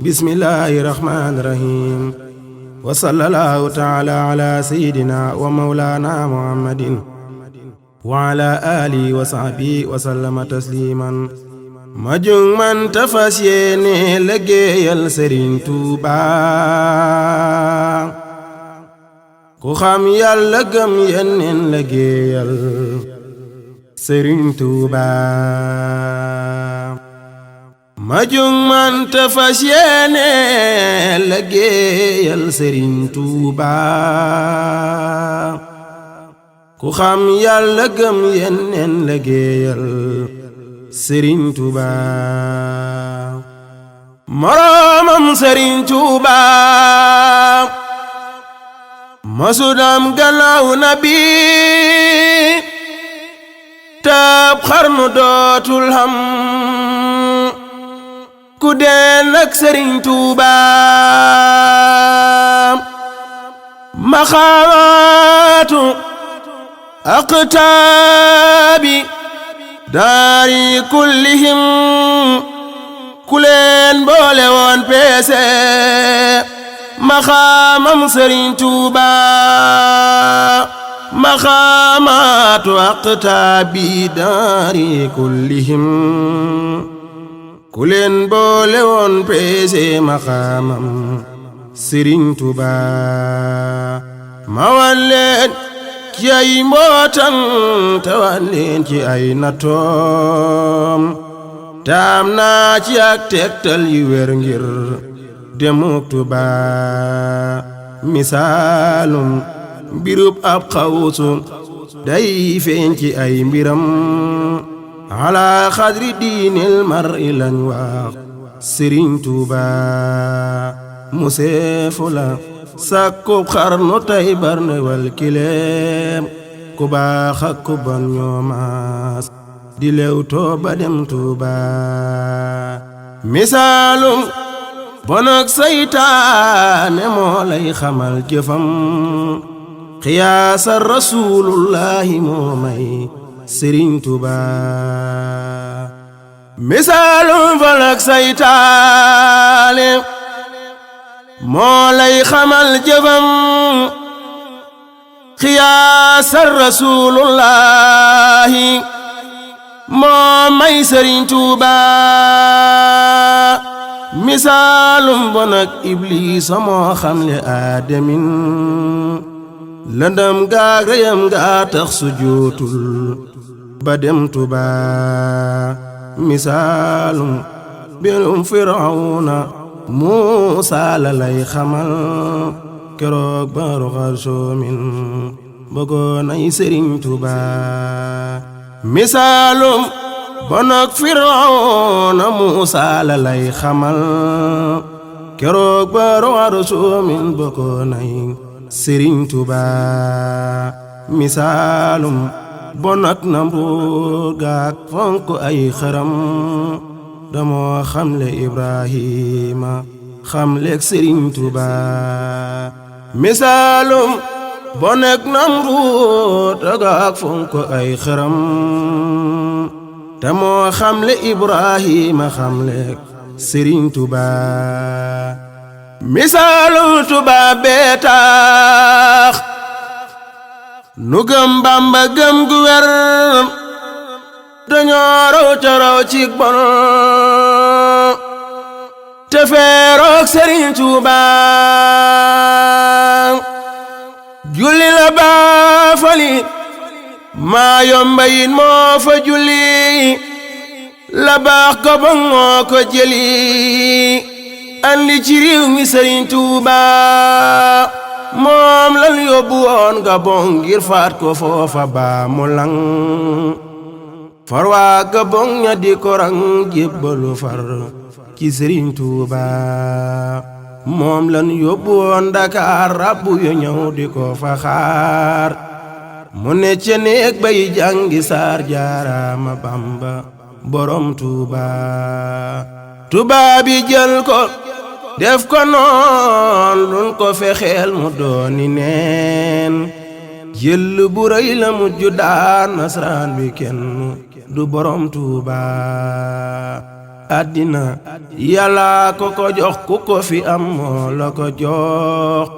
bismillahi rahmani rahim wa sallallahu taala ala sayidina wa mawlana muhammadin wa ala alihi wa sahbihi wa sallama tasliman ma jug man tafas yéene liggéeyal Sëriñ Tuuba ku xam Yàlla gëm Yonent liggéeyal Sëriñ Tuuba ma jug man tafas yéene liggéeyal Sëriñ Tuuba ku xam Yàlla gëm Yonent liggéeyal Sëriñ Tuuba moroomam Sëriñ Tuuba masudam gannaaw nabi tab xarnu dootul xam ku deen ak Sëriñ Tuuba maxawaatu aqtaabi daari kullihim ku leen boole woon peese maxaamam Sëriñ Tuuba maxaamaatu aqtaabi daari kullihim ku leen boole woon peese maxaamam Sëriñ Tuuba ma wan leen ci ay mbootam te wan leen ci ay natoom taam naa ci ak tegtal yu wér ngir demuk Tuuba misaalum mbirub ab xawsu day feeñ ci ay mbiram ala xadri diinil mar'i lañ wax Sëriñ Tuuba museefu la sakkub xarnu tay barne wal kileem ku baax ak ku bon ñoo maas di lew tooba dem Tuuba misaalum bon ak saytaane moo lay xamal jëfam xiyaasa rasuulullahi moo may Sëriñ Tuuba misaalum bon ak saytaane moo lay xamal jëfam xiyaasa rasuulullahi moo may Sëriñ Tuuba misaalum bon ak ibliisa moo xamle aadamin lëndëm gaag rëyam gaa tax sujootul ba dem Tuuba misaalum mbirum Firawna Muusaa la lay xamal keroog ba roxal soomin bëggoon ay Sëriñ Tuuba misaalum bon ak Firawna Muusaa la lay xamal keroog ba roxal soomin bëggoon ay Sëriñ Tuuba misaalum bon ak Namruud gaak fonk ay xaram damoo xamle Ibrahima xamleek Sëriñ Tuuba misaalum bon ak Namruud gaak fonk ay xaram damoo xamle Ibrahima xamleek Sëriñ Tuuba misaalum Tuuba bee tax nu gëm Bamba gëm gu wér dañoo raw ca raw ci bon te feerook Sëriñ Tuuba julli la baafali maa yomba yin moo fa julli la baax ko bon moo ko jëli andi ci réew mi Sëriñ Tuuba moom lan yóbbu woon Gabon ngir faat ko foofa baa mu lang farwaa Gabon ña di ko rang jébbalu far ci Sëriñ Tuuba moom lan yóbbu woon Dakar rabbu yu ñëw di ko fa xaar mu ne ca néeg bay jàngi saar jaaraama Bamba borom Tuuba Tuuba bi jël ko def ko noon luñ ko fexeel mu dooni neen jël bu rëy la mujj daan nasraan bi kenn du borom Tuuba àddina yàlla ko ko jox ku ko fi am moo la ko jox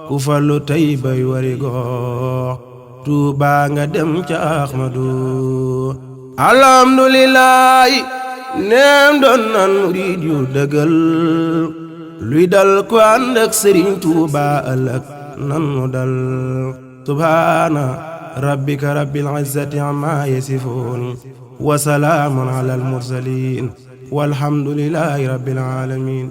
ku falu tey bay wari gox Tuuba nga dem ca Ahmadu alhamdulillahi neem doon nan murid yu dëggal luy dal ko ànd ak Sëriñ Tuuba ëllëg nan mu dal subhaana rabbika rabbil izzati amma yasifuun wa salaamun alal mursaliin walhamdulillahi rabbil aalamiin